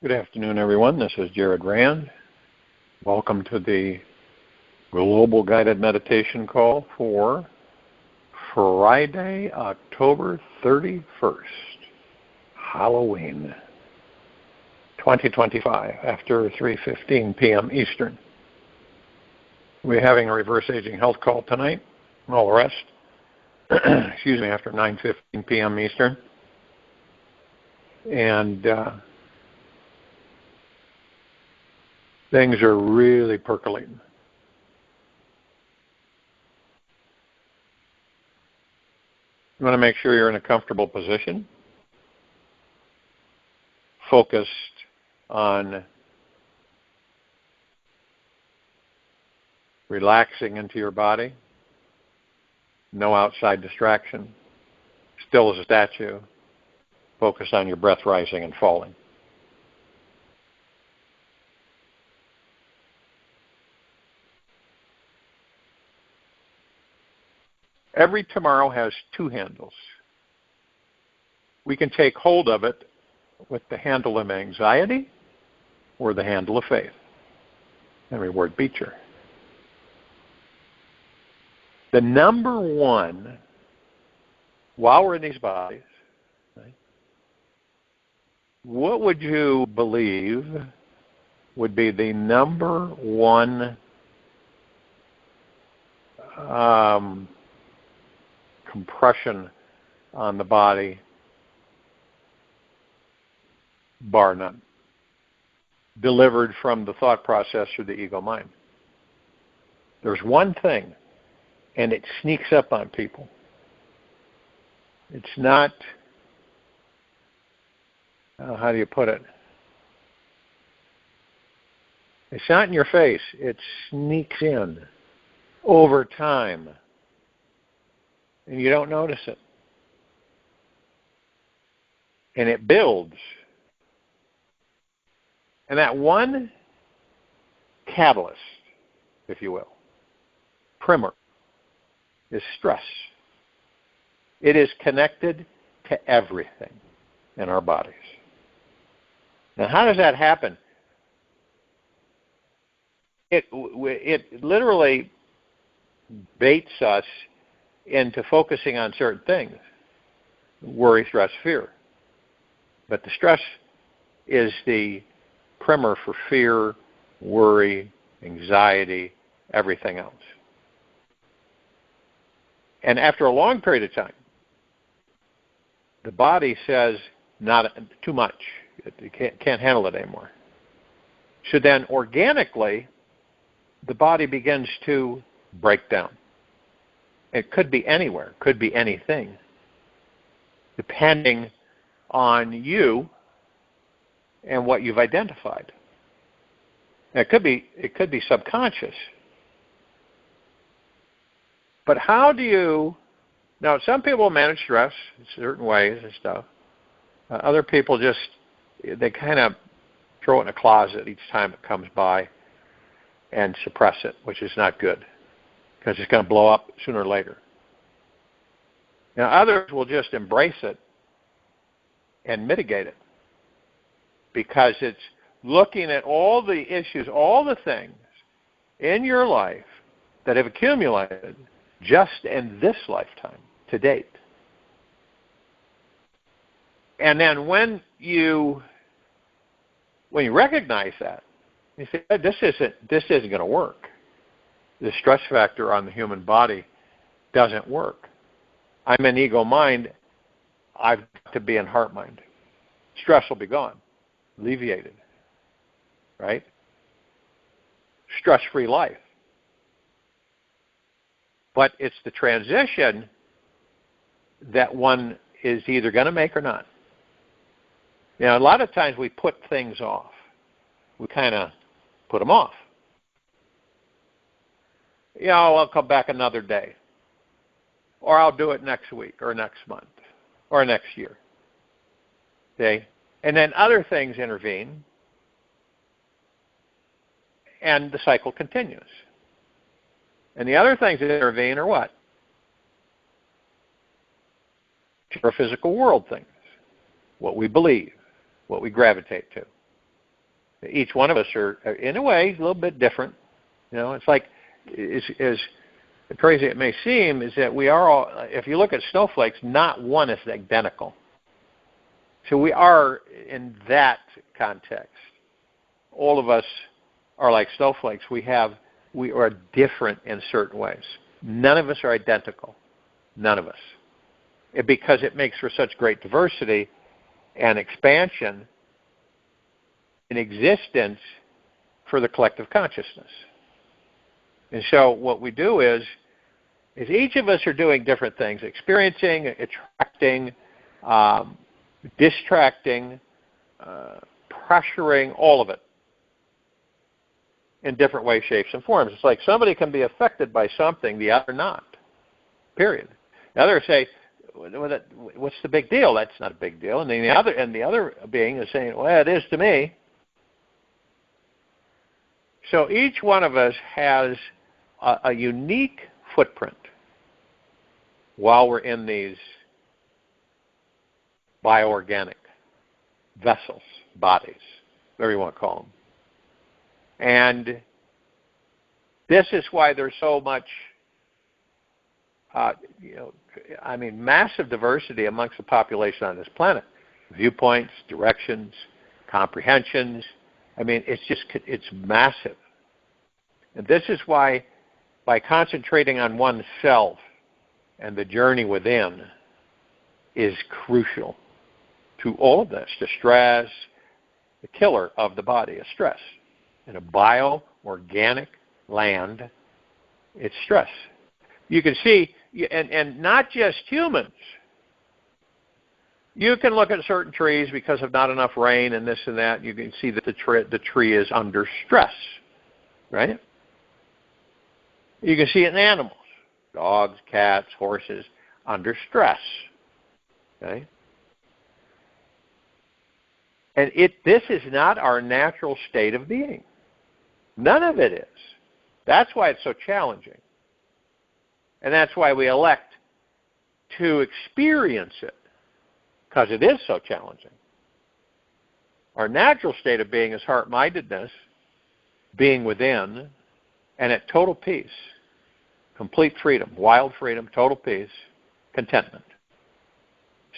Good afternoon, everyone. This is Jared Rand. Welcome to the Global Guided Meditation Call for Friday, October 31st, Halloween, 2025, after 3:15 p.m. Eastern. We're having a reverse aging health call tonight. All the rest, after 9:15 p.m. Eastern. And things are really percolating. You want to make sure you're in a comfortable position, focused on relaxing into your body, no outside distraction, still as a statue, focus on your breath rising and falling. Every tomorrow has two handles. We can take hold of it with the handle of anxiety or the handle of faith. And reward Beecher. The number one, while we're in these bodies, right, what would you believe would be the number one compression on the body, bar none, delivered from the thought process through the ego mind? There's one thing, and it sneaks up on people. It's not, how do you put it? It's not in your face. It sneaks in over time. And you don't notice it. And it builds. And that one catalyst, if you will, primer, is stress. It is connected to everything in our bodies. Now, how does that happen? It literally baits us into focusing on certain things. Worry, stress, fear. But the stress is the primer for fear, worry, anxiety, everything else. And after a long period of time, the body says, not too much. It can't handle it anymore. So then organically, the body begins to break down. It could be anywhere, could be anything, depending on you and what you've identified. Now, it could be subconscious. But how do you, now some people manage stress in certain ways and stuff. Other people just, they kind of throw it in a closet each time it comes by and suppress it, which is not good, because it's going to blow up sooner or later. Now, others will just embrace it and mitigate it, because it's looking at all the issues, all the things in your life that have accumulated just in this lifetime to date. And then when you recognize that, you say, this isn't going to work. The stress factor on the human body doesn't work. I'm in ego mind. I've got to be in heart mind. Stress will be gone, alleviated, right? Stress-free life. But it's the transition that one is either going to make or not. Now, a lot of times we put things off. We kind of put them off. I'll come back another day. Or I'll do it next week or next month or next year. Okay? And then other things intervene, and the cycle continues. And the other things that intervene are what? Our physical world things, what we believe, what we gravitate to. Each one of us are, in a way, a little bit different. It's like, as crazy it may seem, is that we are all, if you look at snowflakes, not one is identical. So we are, in that context, all of us are like snowflakes. We are different in certain ways. None of us are identical. None of us. Because it makes for such great diversity and expansion in existence for the collective consciousness. And so what we do is each of us are doing different things, experiencing, attracting, distracting, pressuring, all of it in different ways, shapes, and forms. It's like somebody can be affected by something, the other not, period. The other say, what's the big deal? That's not a big deal. And then the other being is saying, well, it is to me. So each one of us has a unique footprint while we're in these bioorganic vessels, bodies, whatever you want to call them. And this is why there's so much, massive diversity amongst the population on this planet. Viewpoints, directions, comprehensions. It's massive. And this is why, by concentrating on oneself and the journey within, is crucial to all of this. The stress, the killer of the body is stress. In a bio-organic land, it's stress. You can see, and not just humans. You can look at certain trees because of not enough rain and this and that. You can see that the tree is under stress, right? You can see it in animals, dogs, cats, horses, under stress, okay? And this is not our natural state of being. None of it is. That's why it's so challenging. And that's why we elect to experience it, because it is so challenging. Our natural state of being is heart-mindedness, being within, and at total peace, complete freedom, wild freedom, total peace, contentment.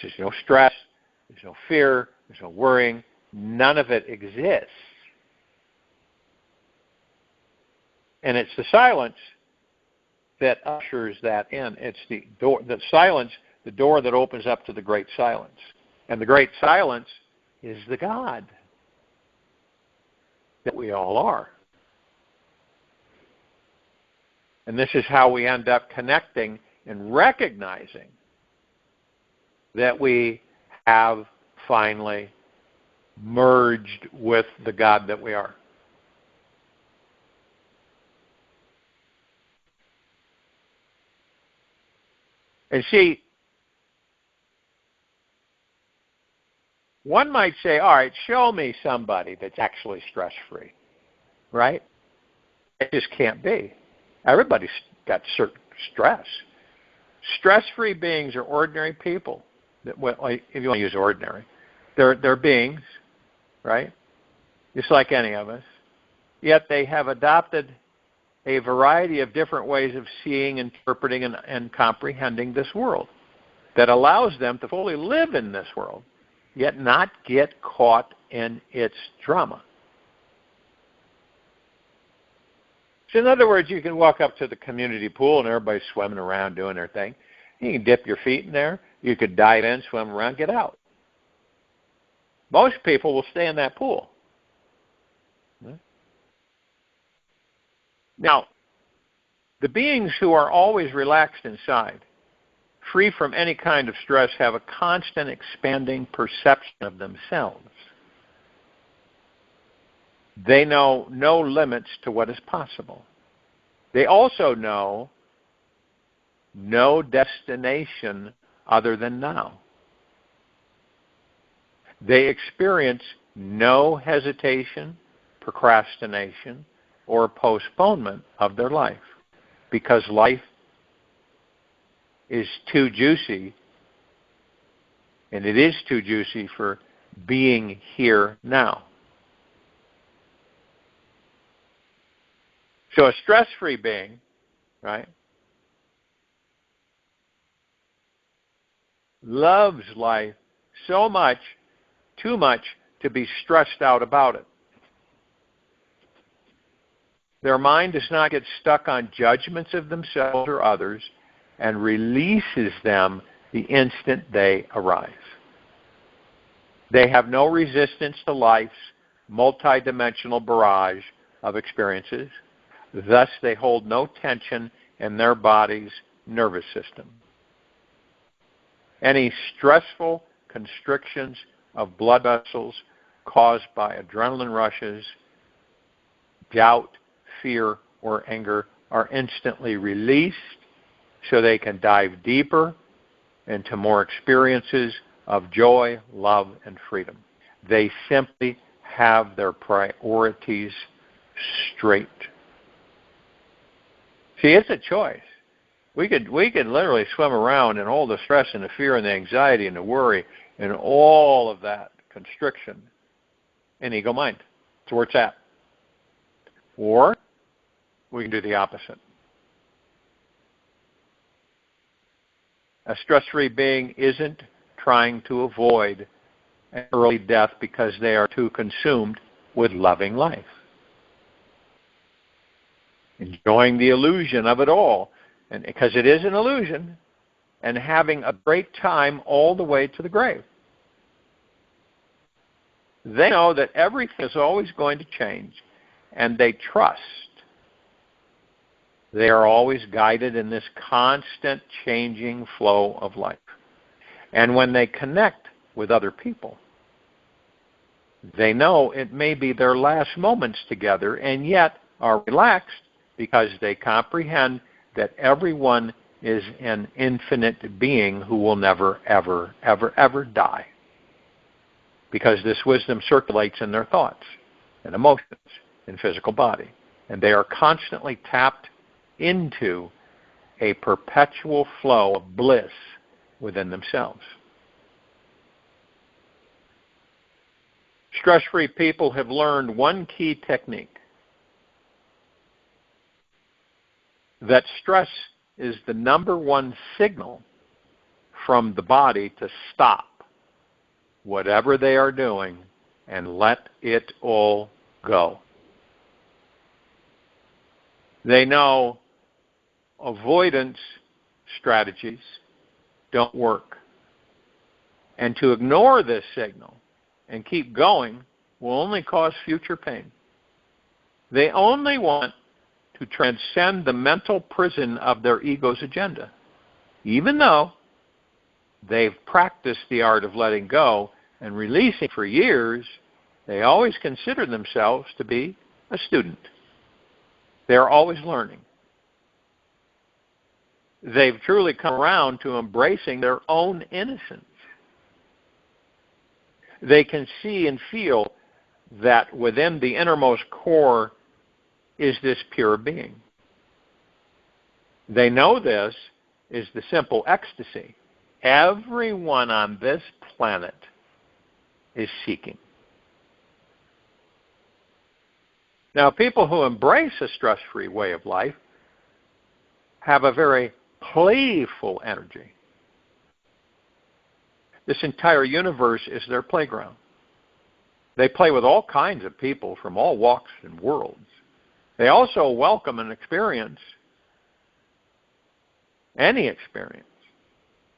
There's no stress, there's no fear, there's no worrying, none of it exists. And it's the silence that ushers that in. It's the door, the silence, the door that opens up to the great silence. And the great silence is the God that we all are. And this is how we end up connecting and recognizing that we have finally merged with the God that we are. And see, one might say, all right, show me somebody that's actually stress-free, right? It just can't be. Everybody's got certain stress. Stress-free beings are ordinary people. Well, if you want to use ordinary, they're beings, right? Just like any of us. Yet they have adopted a variety of different ways of seeing, interpreting, and comprehending this world that allows them to fully live in this world, yet not get caught in its drama. So in other words, you can walk up to the community pool and everybody's swimming around doing their thing. You can dip your feet in there. You could dive in, swim around, get out. Most people will stay in that pool. Now, the beings who are always relaxed inside, free from any kind of stress, have a constant expanding perception of themselves. They know no limits to what is possible. They also know no destination other than now. They experience no hesitation, procrastination, or postponement of their life, because life is too juicy, and it is too juicy for being here now. So a stress-free being, right, loves life so much, too much, to be stressed out about it. Their mind does not get stuck on judgments of themselves or others and releases them the instant they arise. They have no resistance to life's multidimensional barrage of experiences. Thus, they hold no tension in their body's nervous system. Any stressful constrictions of blood vessels caused by adrenaline rushes, doubt, fear, or anger are instantly released so they can dive deeper into more experiences of joy, love, and freedom. They simply have their priorities straight. See, it's a choice. We could literally swim around in all the stress and the fear and the anxiety and the worry and all of that constriction in ego mind. That's where it's at. Or we can do the opposite. A stress-free being isn't trying to avoid an early death because they are too consumed with loving life, enjoying the illusion of it all, and because it is an illusion, and having a great time all the way to the grave. They know that everything is always going to change, and they trust. They are always guided in this constant changing flow of life. And when they connect with other people, they know it may be their last moments together, and yet are relaxed because they comprehend that everyone is an infinite being who will never, ever, ever, ever die. Because this wisdom circulates in their thoughts and emotions and physical body. And they are constantly tapped into a perpetual flow of bliss within themselves. Stress-free people have learned one key technique: that stress is the number one signal from the body to stop whatever they are doing and let it all go. They know avoidance strategies don't work. And to ignore this signal and keep going will only cause future pain. They only want to transcend the mental prison of their ego's agenda. Even though they've practiced the art of letting go and releasing for years, they always consider themselves to be a student. They're always learning. They've truly come around to embracing their own innocence. They can see and feel that within the innermost core is this pure being. They know this is the simple ecstasy everyone on this planet is seeking. Now, people who embrace a stress-free way of life have a very playful energy. This entire universe is their playground. They play with all kinds of people from all walks and worlds. They also welcome and experience any experience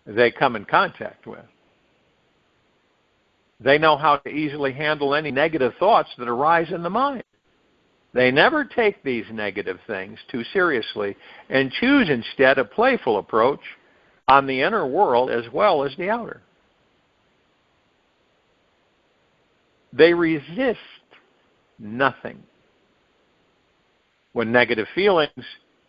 they come in contact with. They know how to easily handle any negative thoughts that arise in the mind. They never take these negative things too seriously and choose instead a playful approach on the inner world as well as the outer. They resist nothing. When negative feelings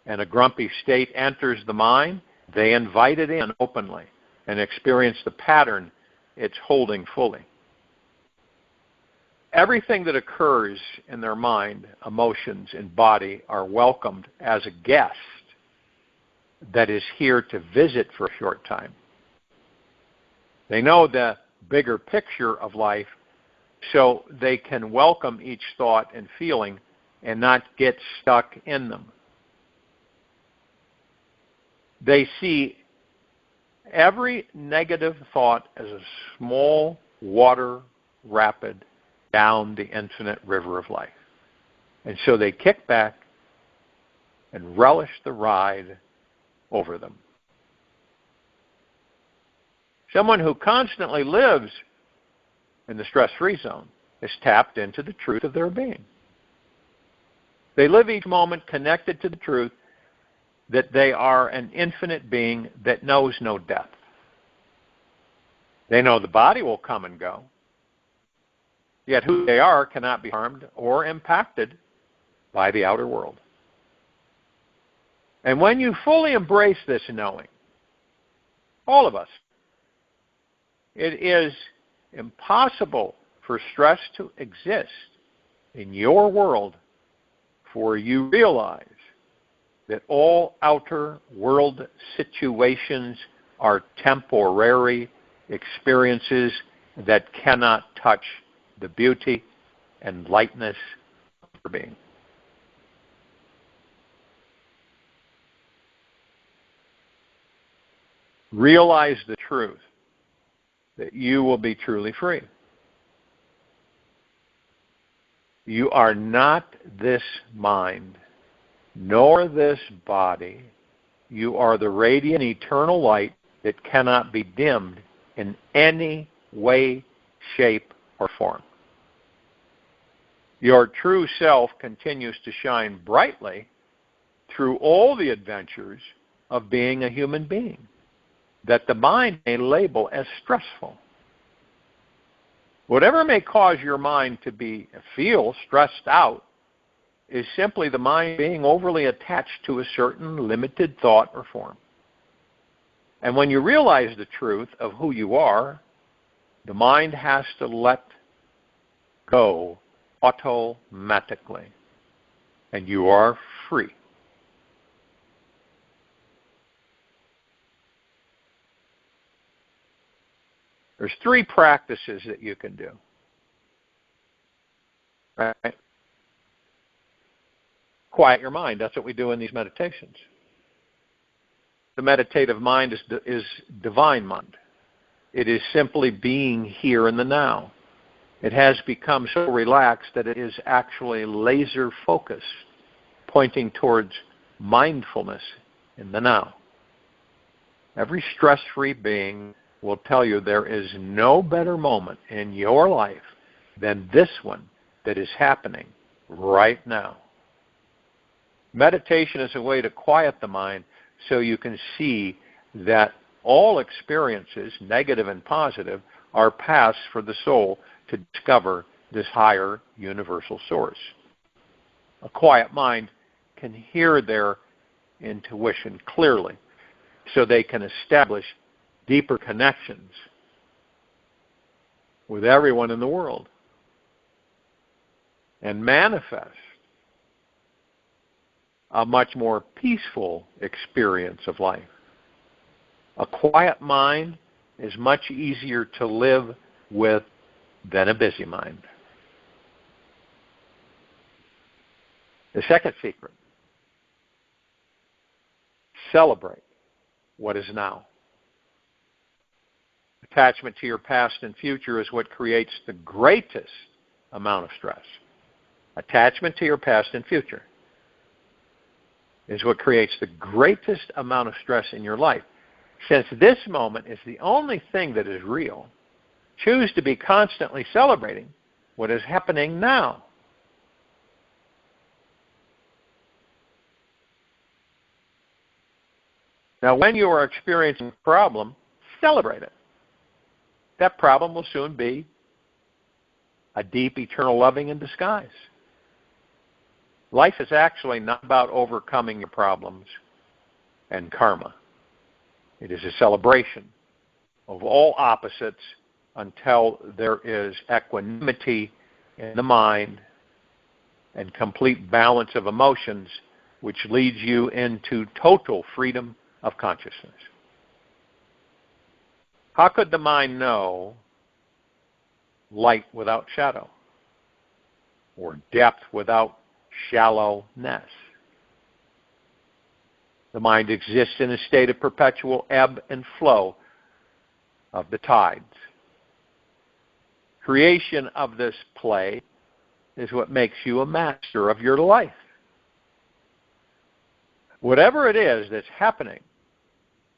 and a grumpy state enters the mind, they invite it in openly and experience the pattern it's holding fully. Everything that occurs in their mind, emotions, and body are welcomed as a guest that is here to visit for a short time. They know the bigger picture of life, so they can welcome each thought and feeling and not get stuck in them. They see every negative thought as a small water rapid down the infinite river of life. And so they kick back and relish the ride over them. Someone who constantly lives in the stress-free zone is tapped into the truth of their being. They live each moment connected to the truth that they are an infinite being that knows no death. They know the body will come and go, yet who they are cannot be harmed or impacted by the outer world. And when you fully embrace this knowing, all of us, it is impossible for stress to exist in your world, for you realize that all outer world situations are temporary experiences that cannot touch the beauty and lightness of your being. Realize the truth that you will be truly free. You are not this mind, nor this body. You are the radiant eternal light that cannot be dimmed in any way, shape, or form. Your true self continues to shine brightly through all the adventures of being a human being that the mind may label as stressful. Whatever may cause your mind to feel stressed out is simply the mind being overly attached to a certain limited thought or form. And when you realize the truth of who you are, the mind has to let go automatically, and you are free. There's 3 practices that you can do. Right? Quiet your mind. That's what we do in these meditations. The meditative mind is divine mind. It is simply being here in the now. It has become so relaxed that it is actually laser focused, pointing towards mindfulness in the now. Every stress-free being will tell you there is no better moment in your life than this one that is happening right now. Meditation is a way to quiet the mind so you can see that all experiences, negative and positive, are paths for the soul to discover this higher universal source. A quiet mind can hear their intuition clearly so they can establish deeper connections with everyone in the world and manifest a much more peaceful experience of life. A quiet mind is much easier to live with than a busy mind. The second secret: celebrate what is now. Attachment to your past and future is what creates the greatest amount of stress. Attachment to your past and future is what creates the greatest amount of stress in your life. Since this moment is the only thing that is real, choose to be constantly celebrating what is happening now. Now, when you are experiencing a problem, celebrate it. That problem will soon be a deep, eternal loving in disguise. Life is actually not about overcoming your problems and karma. It is a celebration of all opposites until there is equanimity in the mind and complete balance of emotions, which leads you into total freedom of consciousness. How could the mind know light without shadow, or depth without shallowness. The mind exists in a state of perpetual ebb and flow of the tides. Creation of this play is what makes you a master of your life. Whatever it is that's happening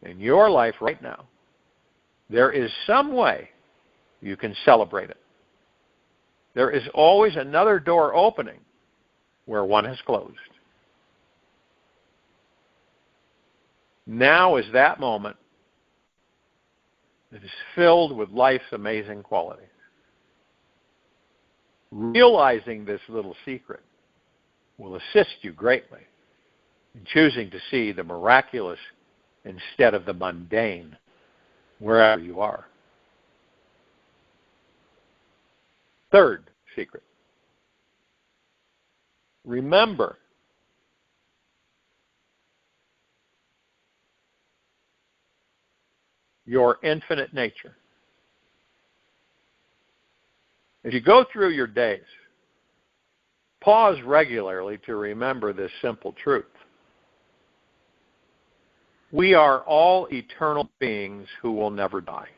in your life right now, there is some way you can celebrate it. There is always another door opening where one has closed. Now is that moment that is filled with life's amazing qualities. Realizing this little secret will assist you greatly in choosing to see the miraculous instead of the mundane wherever you are. Third secret. Remember your infinite nature. As you go through your days, pause regularly to remember this simple truth. We are all eternal beings who will never die.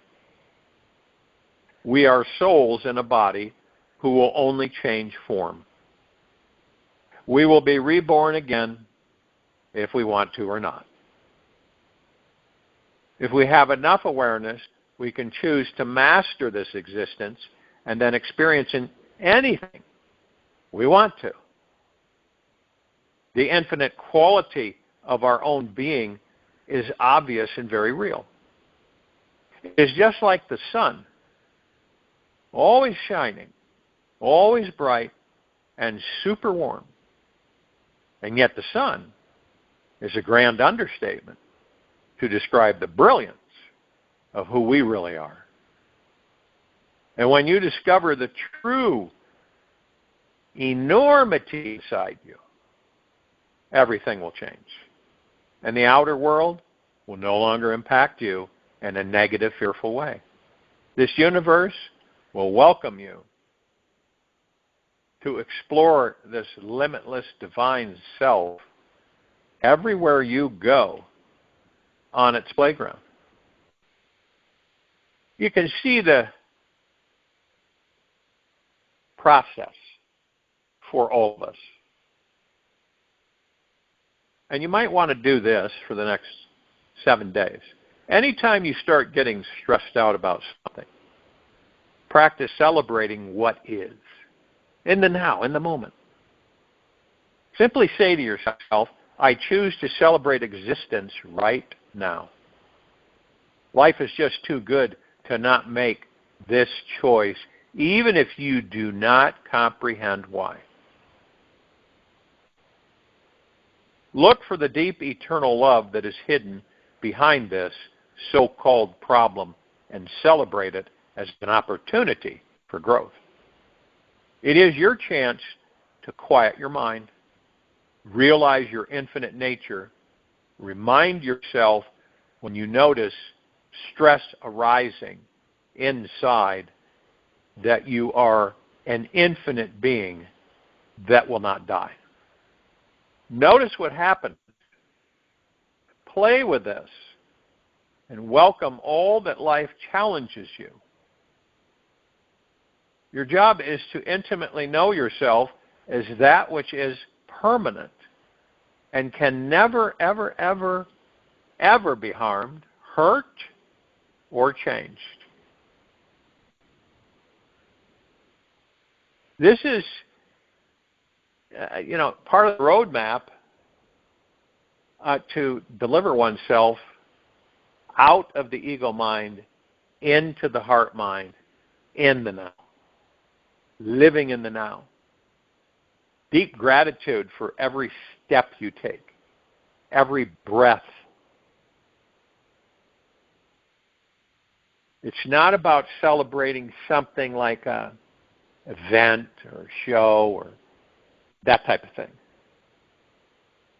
We are souls in a body who will only change form. We will be reborn again if we want to or not. If we have enough awareness, we can choose to master this existence and then experience anything we want to. The infinite quality of our own being is obvious and very real. It is just like the sun, always shining, always bright, and super warm. And yet the sun is a grand understatement to describe the brilliance of who we really are. And when you discover the true enormity inside you, everything will change. And the outer world will no longer impact you in a negative, fearful way. This universe will welcome you to explore this limitless divine self everywhere you go on its playground. You can see the process for all of us. And you might want to do this for the next 7 days. Anytime you start getting stressed out about something, practice celebrating what is, in the now, in the moment. Simply say to yourself, I choose to celebrate existence right now. Life is just too good to not make this choice, even if you do not comprehend why. Look for the deep eternal love that is hidden behind this so-called problem and celebrate it as an opportunity for growth. It is your chance to quiet your mind, realize your infinite nature, remind yourself when you notice stress arising inside that you are an infinite being that will not die. Notice what happens. Play with this and welcome all that life challenges you. Your job is to intimately know yourself as that which is permanent and can never, ever, ever, ever be harmed, hurt, or changed. This is, part of the roadmap to deliver oneself out of the ego mind into the heart mind in the now. Living in the now. Deep gratitude for every step you take, every breath. It's not about celebrating something like an event or show or that type of thing.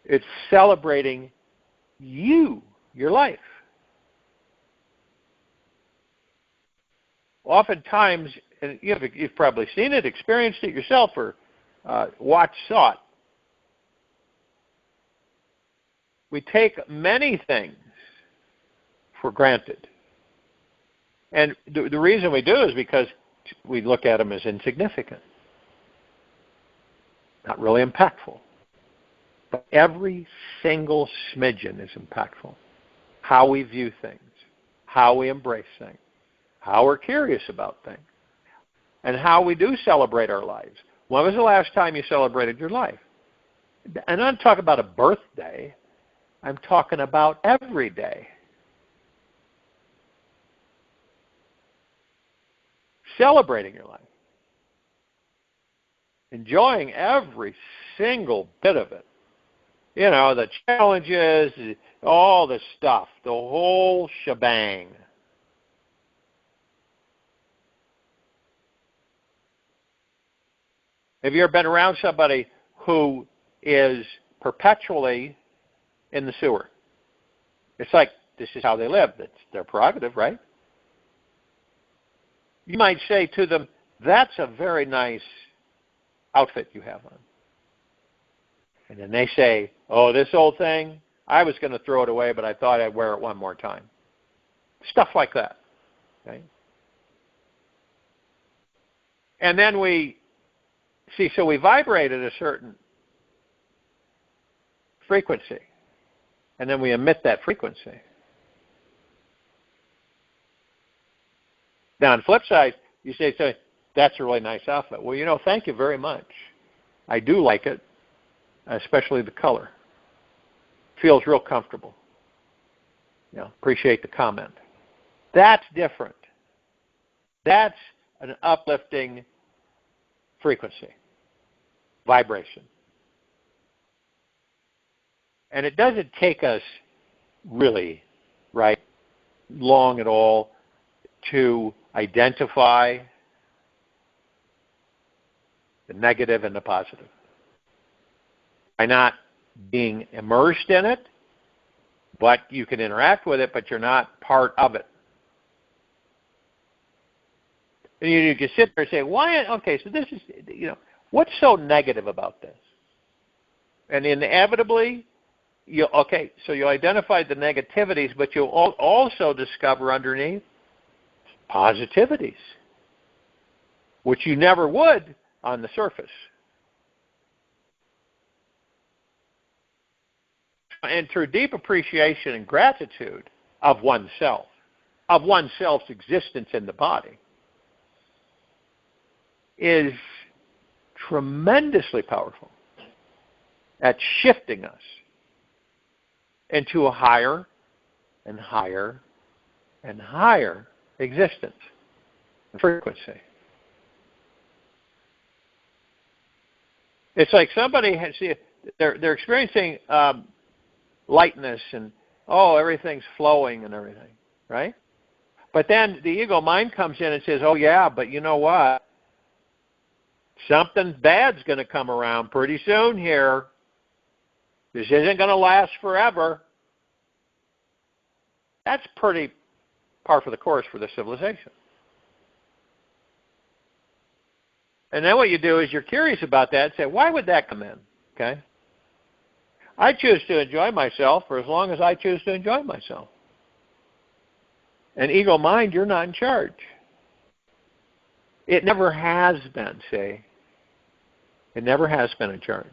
It's celebrating you, your life. Oftentimes, and you've probably seen it, experienced it yourself, or saw it. we take many things for granted. And the reason we do is because we look at them as insignificant, not really impactful. But every single smidgen is impactful. How we view things, how we embrace things, how we're curious about things, and how we do celebrate our lives. When was the last time you celebrated your life? And I'm not talking about a birthday. I'm talking about every day. Celebrating your life. Enjoying every single bit of it. You know, the challenges, all the stuff, the whole shebang. Have you ever been around somebody who is perpetually in the sewer? It's like, this is how they live. It's their prerogative, right? You might say to them, that's a very nice outfit you have on. And then they say, oh, this old thing, I was going to throw it away, but I thought I'd wear it one more time. Stuff like that. Okay? And then we vibrate at a certain frequency. And then we emit that frequency. Now, on the flip side, you say, that's a really nice outfit. Well, you know, thank you very much. I do like it, especially the color. Feels real comfortable. You know, appreciate the comment. That's different. That's an uplifting frequency, vibration. And it doesn't take us really, right, long at all to identify the negative and the positive. By not being immersed in it, but you can interact with it, but you're not part of it. And you can sit there and say, why? Okay, so this is, you know, what's so negative about this? And inevitably, you'll identify the negativities, but you'll also discover underneath positivities, which you never would on the surface. And through deep appreciation and gratitude of oneself's existence in the body, is tremendously powerful at shifting us into a higher and higher and higher existence and frequency. It's like somebody they're experiencing lightness and everything's flowing and everything, right? But then the ego mind comes in and says, oh yeah, but you know what? Something bad's going to come around pretty soon here. This isn't going to last forever. That's pretty par for the course for the civilization. And then what you do is you're curious about that and say, why would that come in? Okay? I choose to enjoy myself for as long as I choose to enjoy myself. And ego mind, you're not in charge. It never has been, see? It never has been in charge.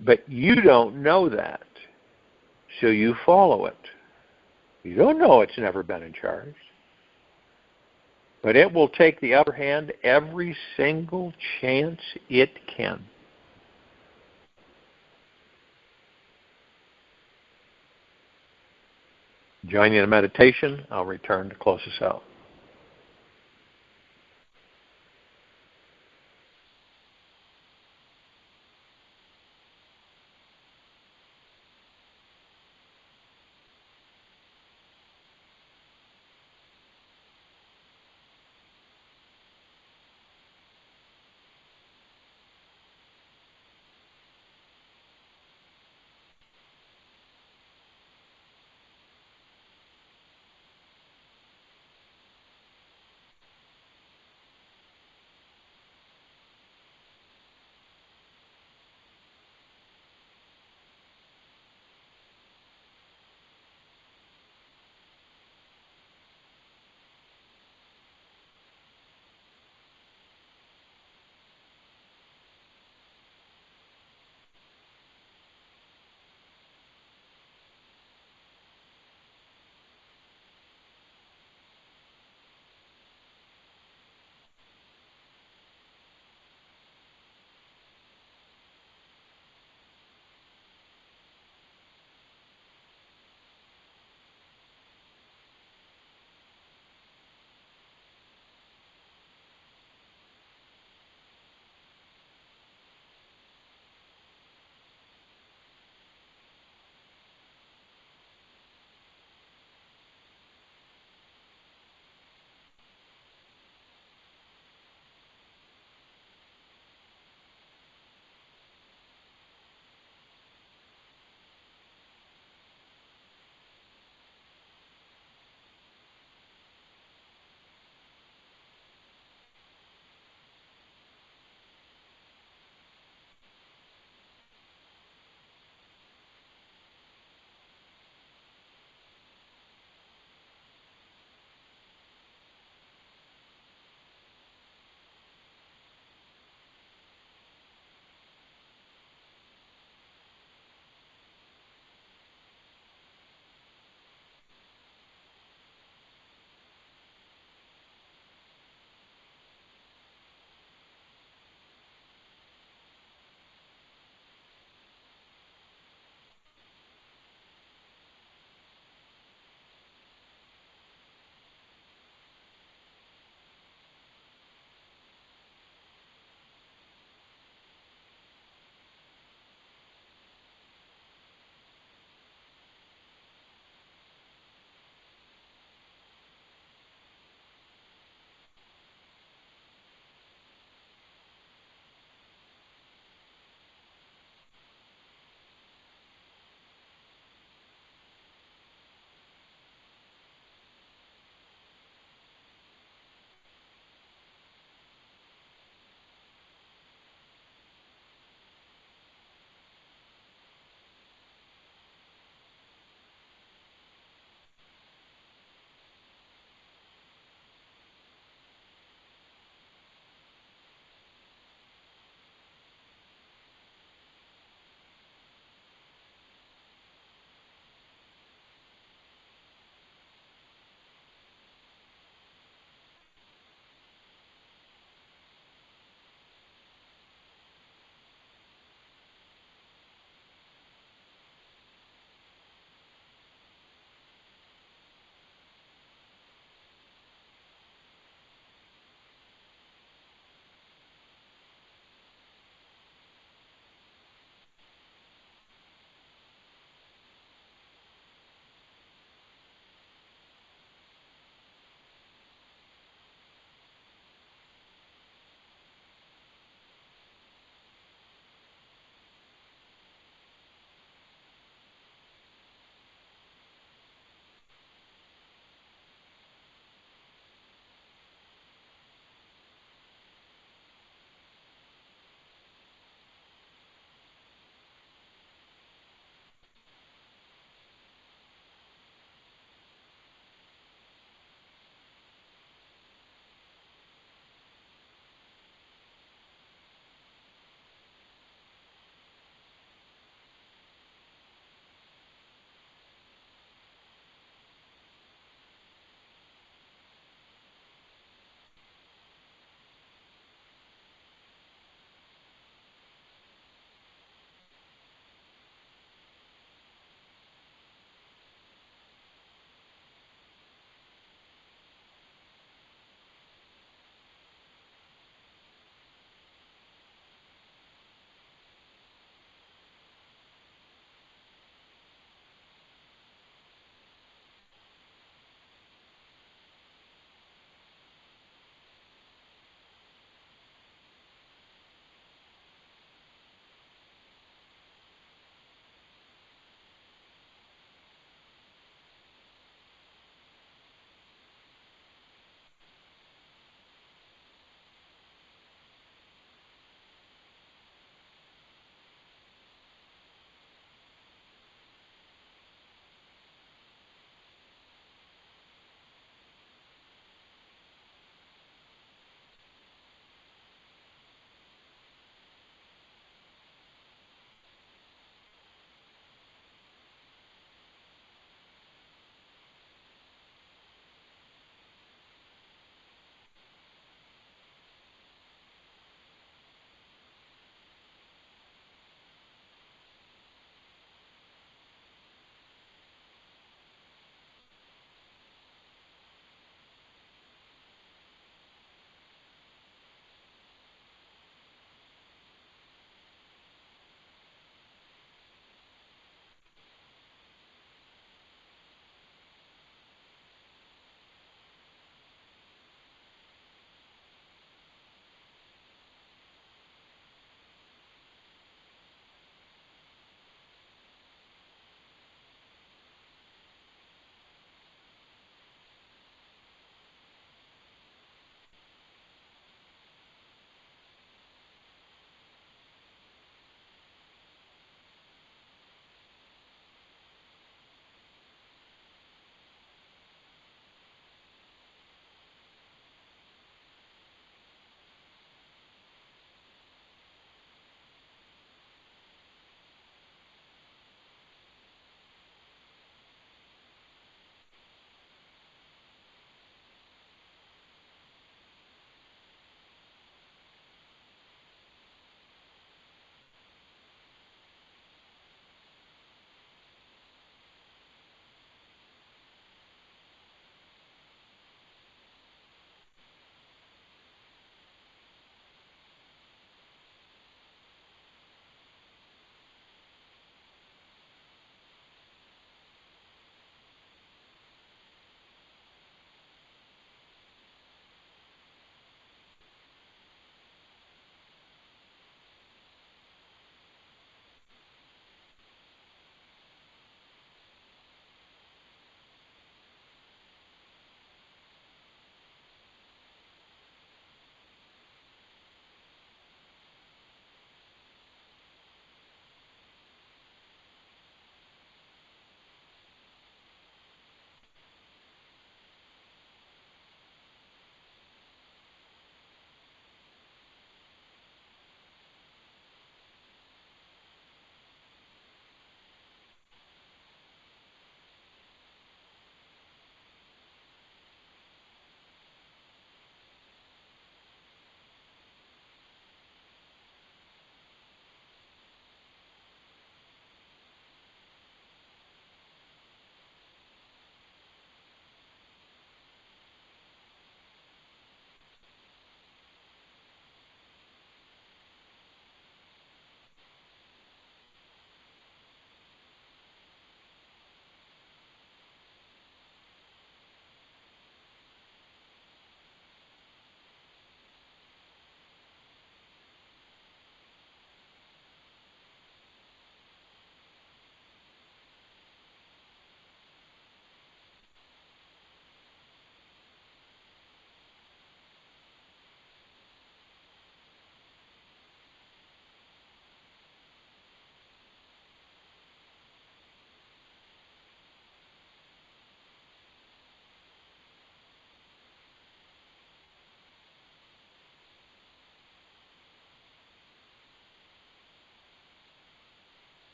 But you don't know that, so you follow it. You don't know it's never been in charge. But it will take the upper hand every single chance it can. Join you in a meditation. I'll return to close us out.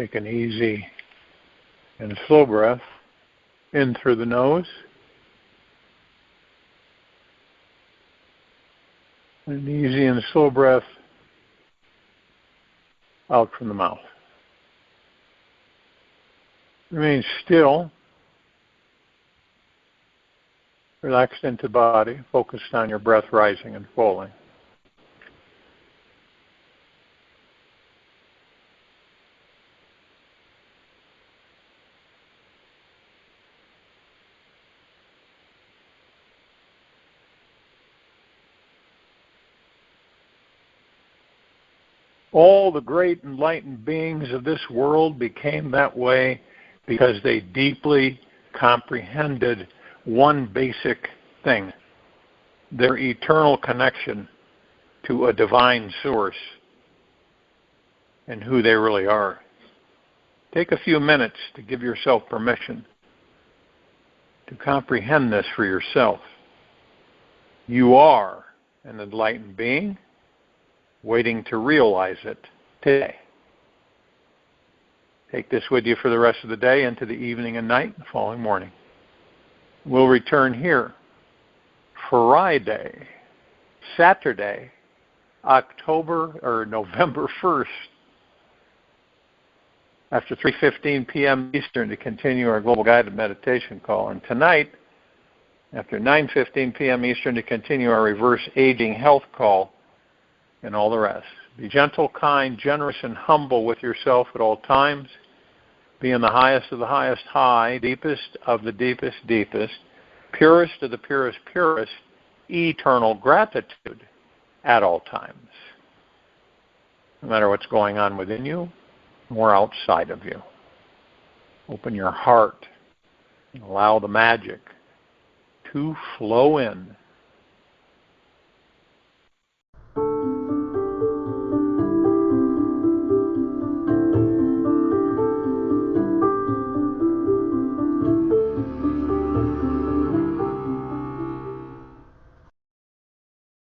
Take an easy and slow breath in through the nose. An easy and slow breath out from the mouth. Remain still, relaxed into the body, focused on your breath rising and falling. All the great enlightened beings of this world became that way because they deeply comprehended one basic thing: their eternal connection to a divine source and who they really are. Take a few minutes to give yourself permission to comprehend this for yourself. You are an enlightened being waiting to realize it today. Take this with you for the rest of the day, into the evening and night, the following morning. We'll return here Friday, Saturday, November 1st, after 3:15 p.m. Eastern, to continue our Global Guided Meditation call. And tonight, after 9:15 p.m. Eastern, to continue our Reverse Aging Health call, and all the rest. Be gentle, kind, generous, and humble with yourself at all times. Be in the highest of the highest high, deepest of the deepest deepest, purest of the purest purest, eternal gratitude at all times. No matter what's going on within you or outside of you. Open your heart and allow the magic to flow in